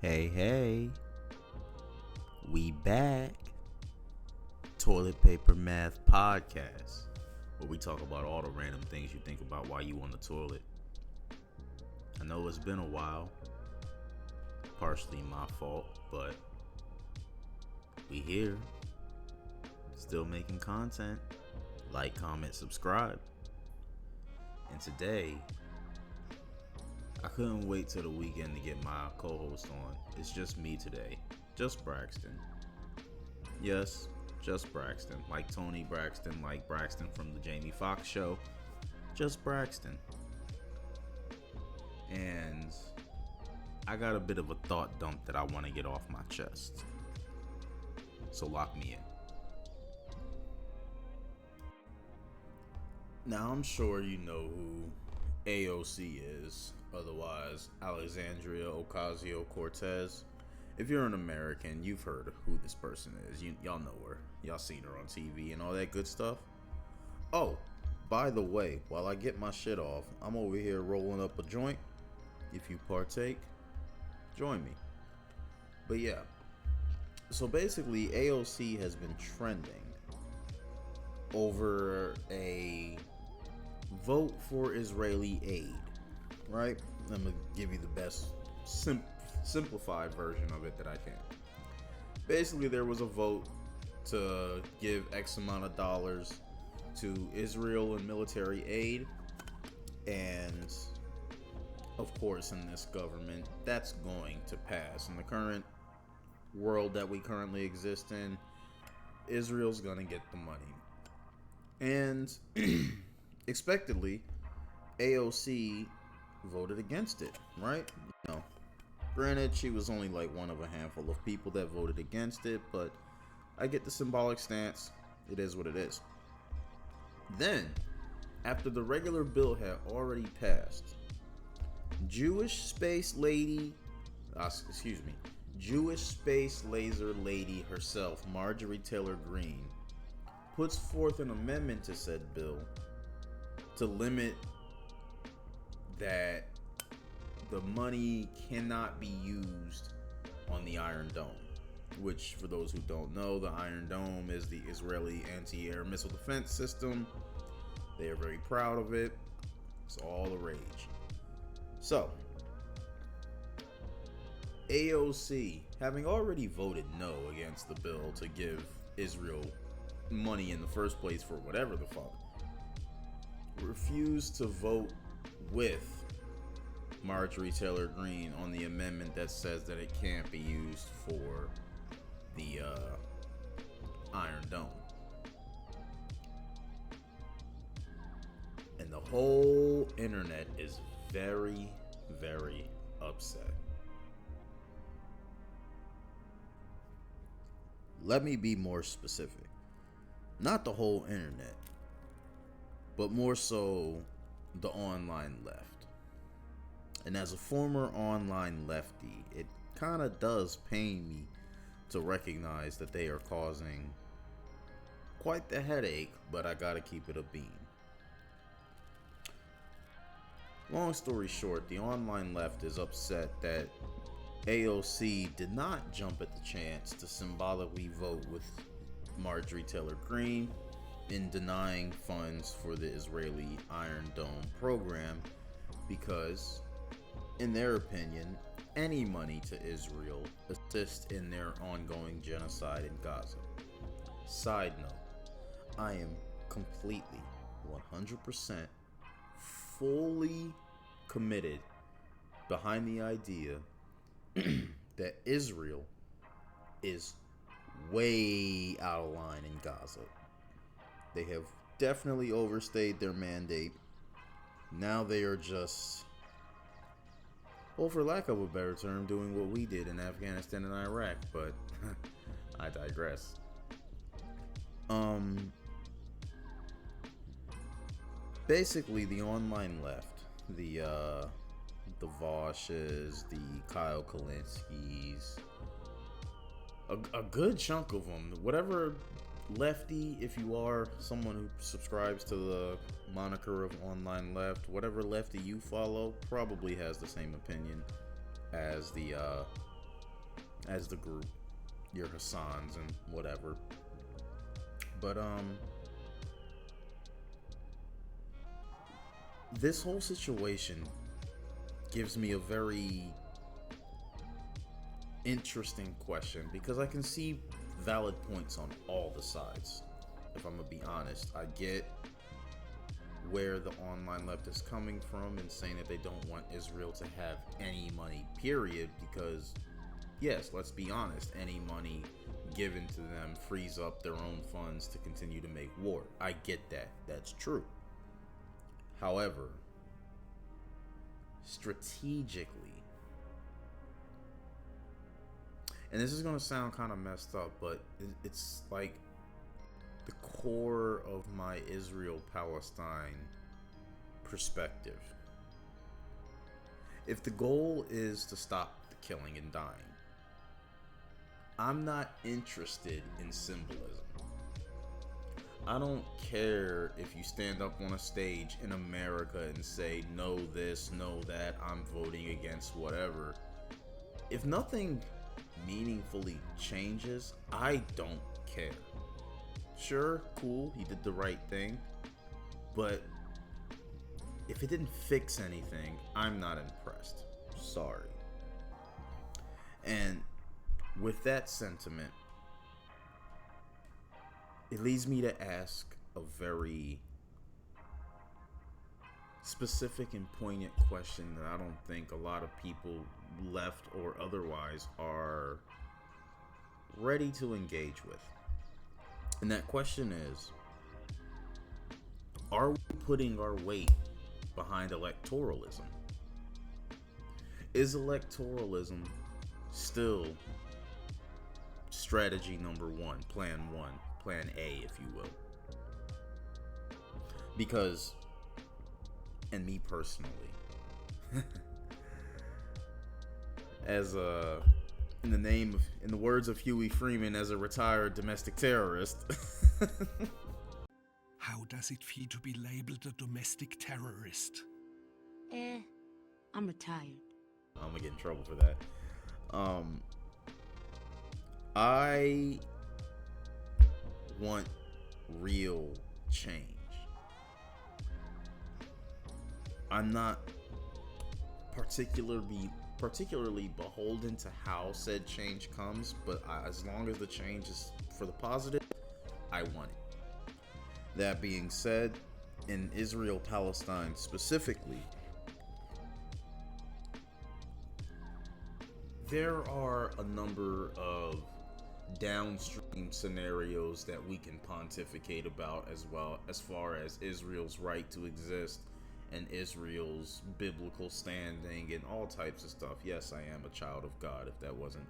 Hey, hey, we back. Toilet Paper Math Podcast, where we talk about all the random things you think about while you on the toilet. I know it's been a while, partially my fault, but we here, still making content. Like, comment, subscribe. And today, I couldn't wait till the weekend to get my co-host on. It's just me today, just Braxton. Yes, just Braxton. Like Tony Braxton, like Braxton from the Jamie Foxx show. Just Braxton. And I got a bit of a thought dump that I want to get off my chest. So lock me in. Now I'm sure you know who AOC is, otherwise Alexandria Ocasio-Cortez. If you're an American, you've heard who this person is. Y'all know her. Y'all seen her on TV and all that good stuff. Oh, by the way, while I get my shit off, I'm over here rolling up a joint. If you partake, join me. But yeah, so basically AOC has been trending over a vote for Israeli aid, right? I'm gonna give you the best simplified version of it that I can. Basically, there was a vote to give X amount of dollars to Israel in military aid, and of course, in this government, that's going to pass. In the current world that we currently exist in, Israel's gonna get the money. And expectedly, AOC voted against it, right? You know, granted, she was only like one of a handful of people that voted against it, but I get the symbolic stance. It is what it is. Then, after the regular bill had already passed, Jewish space laser lady herself, Marjorie Taylor Greene, puts forth an amendment to said bill to limit that the money cannot be used on the Iron Dome, which, for those who don't know, the Iron Dome is the Israeli anti-air missile defense system. They are very proud of it. It's all the rage. So, AOC, having already voted no against the bill to give Israel money in the first place for whatever the fuck, refused to vote with Marjorie Taylor Greene on the amendment that says that it can't be used for the Iron Dome. And the whole internet is very, very upset. Let me be more specific. Not the whole internet, but more so the online left. And as a former online lefty, it kind of does pain me to recognize that they are causing quite the headache, but I gotta keep it a bean. Long story short, the online left is upset that AOC did not jump at the chance to symbolically vote with Marjorie Taylor Greene in denying funds for the Israeli Iron Dome program, because, in their opinion, any money to Israel assists in their ongoing genocide in Gaza. Side note, I am completely, 100% fully committed behind the idea that Israel is way out of line in Gaza. They have definitely overstayed their mandate. Now they are just, well, for lack of a better term, doing what we did in Afghanistan and Iraq, but I digress. Basically, the online left, the Voshes, the Kyle Kalinskis, a good chunk of them, whatever lefty, if you are someone who subscribes to the moniker of online left, whatever lefty you follow probably has the same opinion as the as the group, your Hassans and whatever. But this whole situation gives me a very interesting question, because I can see valid points on all the sides. If I'm gonna be honest, I get where the online left is coming from and saying that they don't want Israel to have any money, period, because yes, let's be honest, any money given to them frees up their own funds to continue to make war. I get that. That's true. However, strategically, and this is going to sound kind of messed up, but it's like the core of my Israel-Palestine perspective. If the goal is to stop the killing and dying, I'm not interested in symbolism. I don't care if you stand up on a stage in America and say, no this, no that, I'm voting against whatever. If nothing meaningfully changes, I don't care. Sure, cool, he did the right thing, but if it didn't fix anything, I'm not impressed. Sorry. And with that sentiment, it leads me to ask a very specific and poignant question that I don't think a lot of people, left or otherwise, are ready to engage with. And that question is, are we putting our weight behind electoralism? Is electoralism still strategy number one, plan A, if you will? Because, and me personally, as in the words of Huey Freeman, as a retired domestic terrorist, how does it feel to be labeled a domestic terrorist? I'm retired. I'm gonna get in trouble for that. I want real change. I'm not particularly beholden to how said change comes, but as long as the change is for the positive, I want it. That being said, in Israel-Palestine specifically, there are a number of downstream scenarios that we can pontificate about, as well as far as Israel's right to exist and Israel's biblical standing and all types of stuff. Yes, I am a child of God, if that wasn't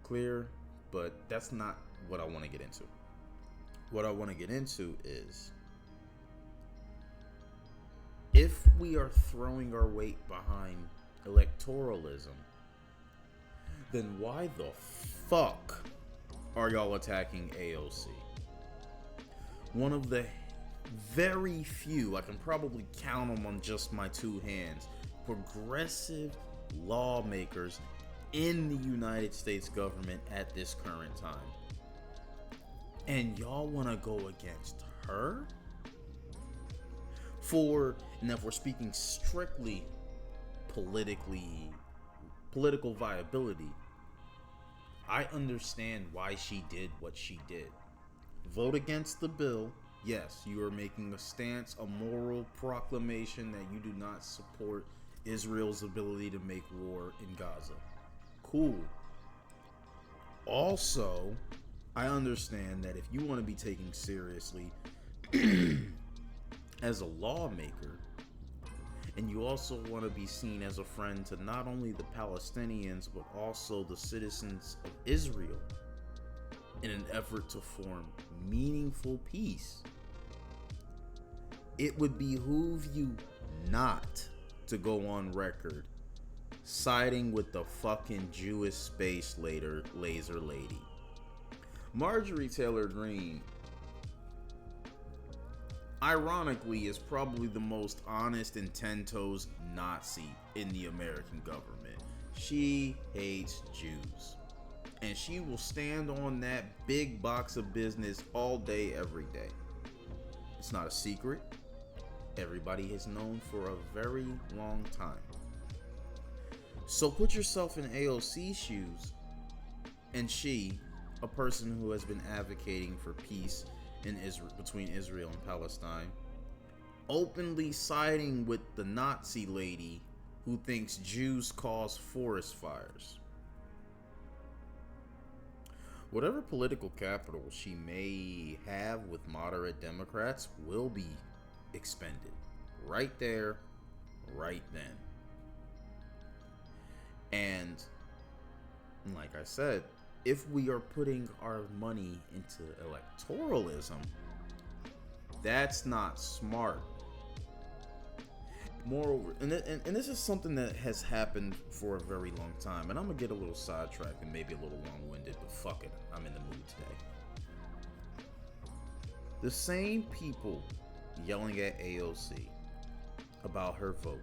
clear, but that's not what I want to get into. What I want to get into is, if we are throwing our weight behind electoralism, then why the fuck are y'all attacking AOC? One of the very few, I can probably count them on just my two hands, progressive lawmakers in the United States government at this current time. And y'all want to go against her? And if we're speaking strictly political viability, I understand why she did what she did. Vote against the bill. Yes, you are making a stance, a moral proclamation that you do not support Israel's ability to make war in Gaza. Cool. Also, I understand that if you want to be taken seriously as a lawmaker, and you also want to be seen as a friend to not only the Palestinians, but also the citizens of Israel, in an effort to form meaningful peace, it would behoove you not to go on record siding with the fucking Jewish space laser lady. Marjorie Taylor Greene, ironically, is probably the most honest and 10 toes Nazi in the American government. She hates Jews. And she will stand on that big box of business all day, every day. It's not a secret. Everybody has known for a very long time. So put yourself in AOC's shoes, and she, a person who has been advocating for peace in Israel, between Israel and Palestine, openly siding with the Nazi lady who thinks Jews cause forest fires. Whatever political capital she may have with moderate Democrats will be expended right there, right then. And like I said, if we are putting our money into electoralism, that's not smart. Moreover, and this is something that has happened for a very long time, and I'm gonna get a little sidetracked and maybe a little long-winded, but fuck it, I'm in the mood today. The same people yelling at AOC about her vote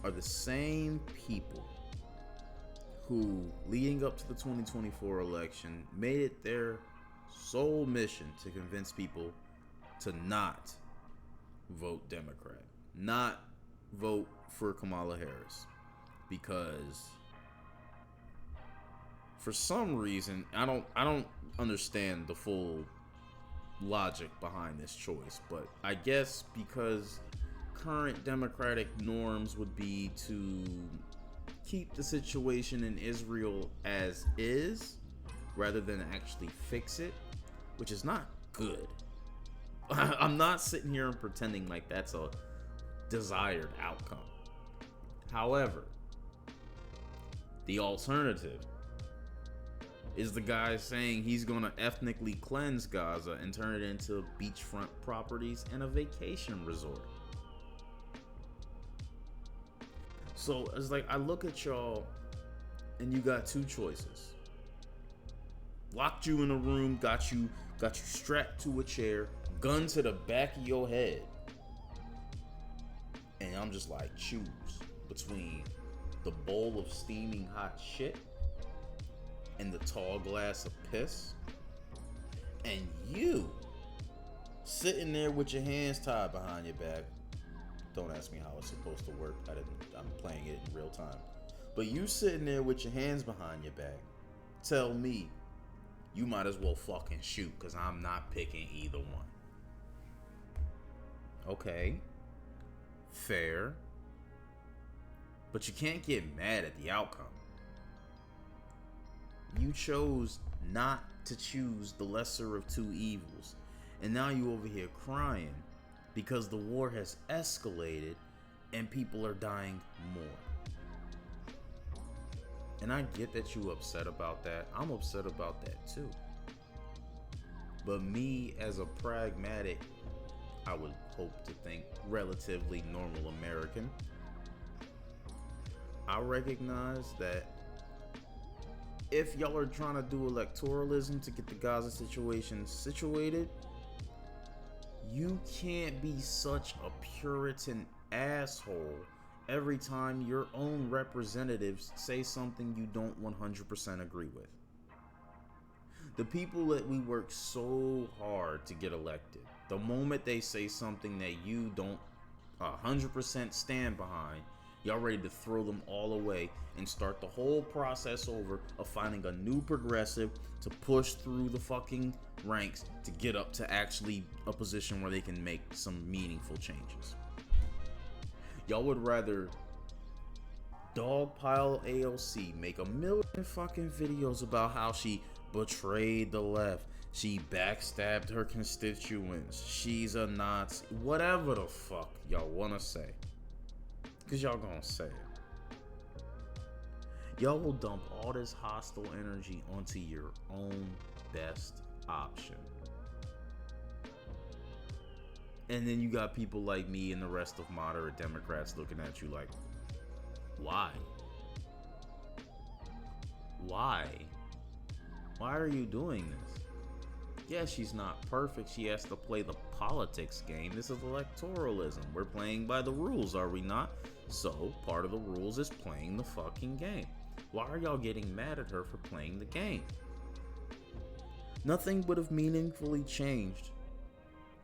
are the same people who, leading up to the 2024 election, made it their sole mission to convince people to not vote Democrat, not vote for Kamala Harris, because for some reason I don't understand the full logic behind this choice, but I guess because current Democratic norms would be to keep the situation in Israel as is rather than actually fix it, which is not good. I'm not sitting here and pretending like that's a desired outcome. However, the alternative is the guy saying he's going to ethnically cleanse Gaza and turn it into beachfront properties and a vacation resort. So it's like, I look at y'all and you got two choices. Locked you in a room, got you strapped to a chair, gun to the back of your head. And I'm just like, choose between the bowl of steaming hot shit and the tall glass of piss, and you sitting there with your hands tied behind your back. Don't ask me how it's supposed to work. I'm playing it in real time. But you sitting there with your hands behind your back, tell me you might as well fucking shoot, because I'm not picking either one. Okay, fair, but you can't get mad at the outcome. You chose not to choose the lesser of two evils, and now you over here crying because the war has escalated and people are dying more. And I get that you upset about that. I'm upset about that too. But me, as a pragmatic, I would hope to think relatively normal American, I recognize that if y'all are trying to do electoralism to get the Gaza situation situated, you can't be such a Puritan asshole every time your own representatives say something you don't 100% agree with. The people that we work so hard to get elected, the moment they say something that you don't 100% stand behind, y'all ready to throw them all away and start the whole process over of finding a new progressive to push through the fucking ranks to get up to actually a position where they can make some meaningful changes. Y'all would rather dogpile AOC, make a million fucking videos about how she betrayed the left, she backstabbed her constituents, she's a Nazi, whatever the fuck y'all wanna say. Cause y'all gonna say it. Y'all will dump all this hostile energy onto your own best option. And then you got people like me and the rest of moderate Democrats looking at you like, why? Why? Why are you doing this? Yeah, she's not perfect. She has to play the politics game. This is electoralism. We're playing by the rules, are we not? So, part of the rules is playing the fucking game. Why are y'all getting mad at her for playing the game? Nothing would have meaningfully changed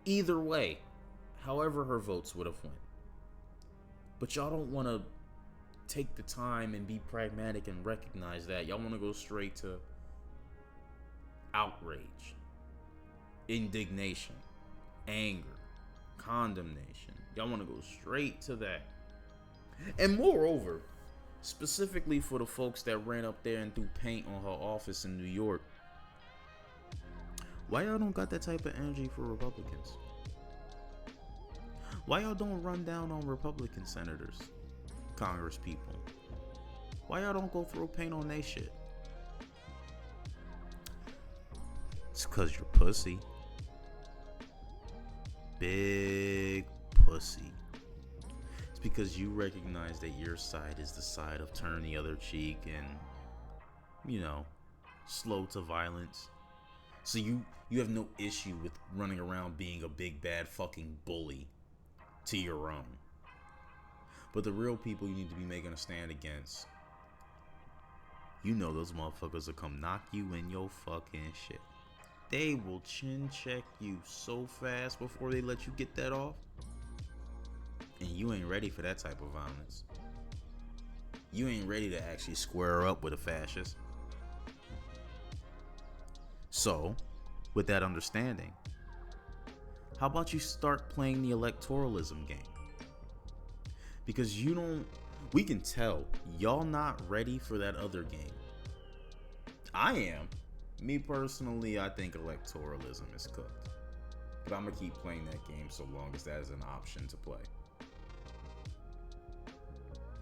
either way, however her votes would have went. But y'all don't want to take the time and be pragmatic and recognize that. Y'all want to go straight to outrage, indignation, anger, condemnation. Y'all want to go straight to that. And moreover, specifically for the folks that ran up there and threw paint on her office in New York, why y'all don't got that type of energy for Republicans? Why y'all don't run down on Republican senators, Congress people? Why y'all don't go throw paint on they shit? It's cause you're pussy. Big pussy. It's because you recognize that your side is the side of turn the other cheek and, you know, slow to violence. So you have no issue with running around being a big bad fucking bully to your own. But the real people you need to be making a stand against, you know those motherfuckers will come knock you in your fucking shit. They will chin check you so fast before they let you get that off. And you ain't ready for that type of violence. You ain't ready to actually square up with a fascist. So, with that understanding, how about you start playing the electoralism game? Because we can tell y'all not ready for that other game. I am. Me personally, I think electoralism is cooked. But I'm going to keep playing that game so long as that is an option to play.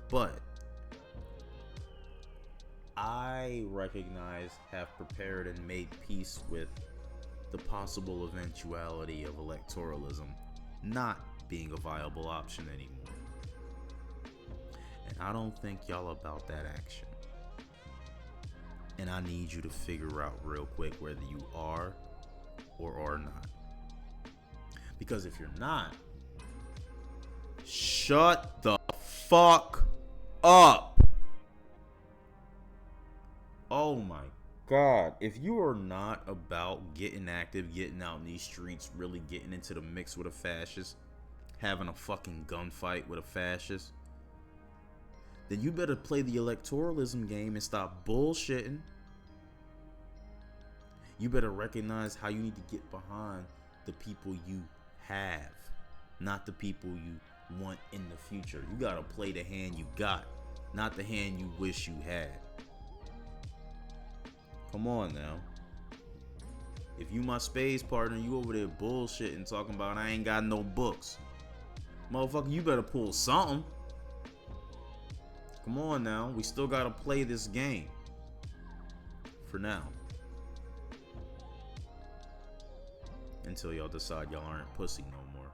But I recognize, have prepared, and made peace with the possible eventuality of electoralism not being a viable option anymore. And I don't think y'all about that action. And I need you to figure out real quick whether you are or are not. Because if you're not, shut the fuck up. Oh my God. If you are not about getting active, getting out in these streets, really getting into the mix with a fascist, having a fucking gunfight with a fascist, then you better play the electoralism game and stop bullshitting. You better recognize how you need to get behind the people you have, not the people you want in the future. You gotta play the hand you got, not the hand you wish you had. Come on now. If you my space partner, you over there bullshitting, talking about I ain't got no books. Motherfucker, you better pull something. Come on now. We still gotta play this game. For now. Until y'all decide y'all aren't pussy no more.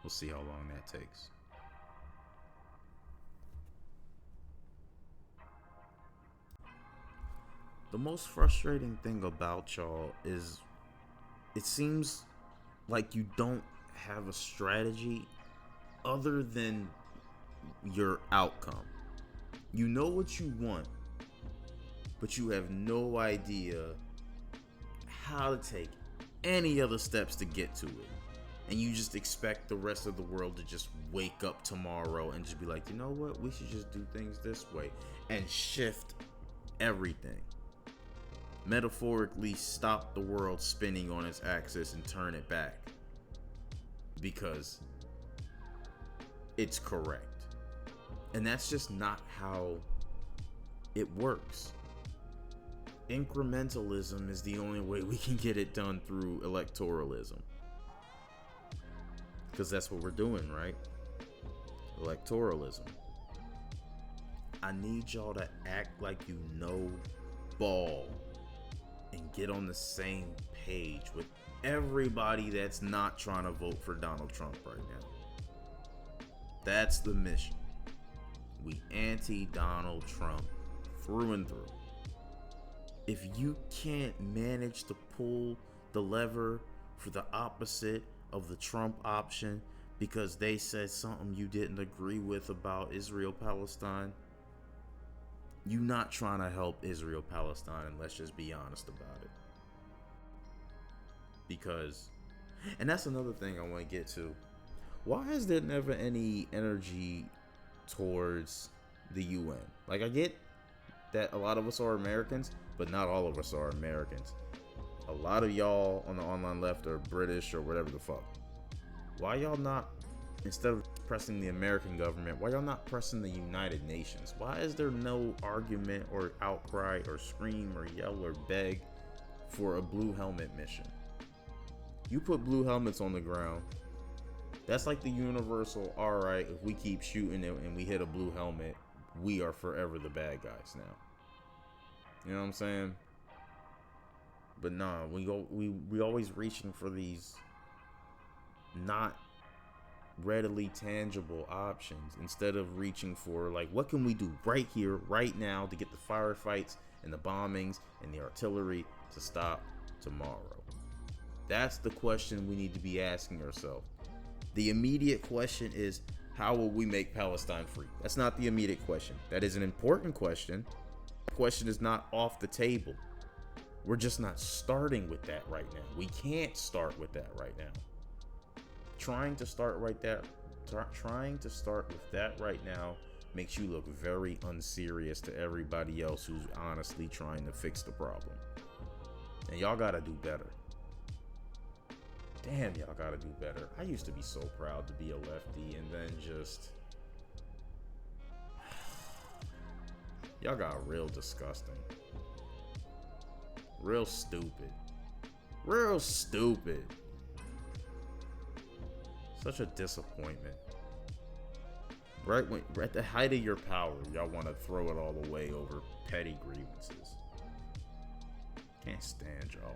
We'll see how long that takes. The most frustrating thing about y'all is it seems like you don't have a strategy other than your outcome. You know what you want, but you have no idea how to take any other steps to get to it. And you just expect the rest of the world to just wake up tomorrow and just be like, you know what, we should just do things this way and shift everything. Metaphorically stop the world spinning on its axis and turn it back because it's correct. And that's just not how it works. Incrementalism is the only way we can get it done through electoralism. Because that's what we're doing, right? Electoralism. I need y'all to act like you know ball and get on the same page with everybody that's not trying to vote for Donald Trump right now. That's the mission. We anti-Donald Trump through and through. if you can't manage to pull the lever for the opposite of the Trump option because they said something you didn't agree with about Israel Palestine, you not trying to help Israel Palestine, and let's just be honest about it. Because, and that's another thing I want to get to. Why is there never any energy towards the UN? Like, I get that a lot of us are Americans, but not all of us are Americans. A lot of y'all on the online left are British or whatever the fuck. Why y'all not, instead of pressing the American government, why y'all not pressing the United Nations? Why is there no argument or outcry or scream or yell or beg for a blue helmet mission? You put blue helmets on the ground. That's like the universal, all right, if we keep shooting and we hit a blue helmet, we are forever the bad guys now. You know what I'm saying? But nah, we always reaching for these not readily tangible options instead of reaching for, like, what can we do right here, right now to get the firefights and the bombings and the artillery to stop tomorrow? That's the question we need to be asking ourselves. The immediate question is, how will we make Palestine free? That's not the immediate question. That is an important question. The question is not off the table. We're just not starting with that right now. We can't start with that right now. Trying to start with that right now makes you look very unserious to everybody else who's honestly trying to fix the problem. And y'all gotta do better. Damn, y'all gotta do better. I used to be so proud to be a lefty, and then just... y'all got real disgusting. Real stupid. Real stupid. Such a disappointment. Right at the height of your power, y'all want to throw it all away over petty grievances. Can't stand y'all.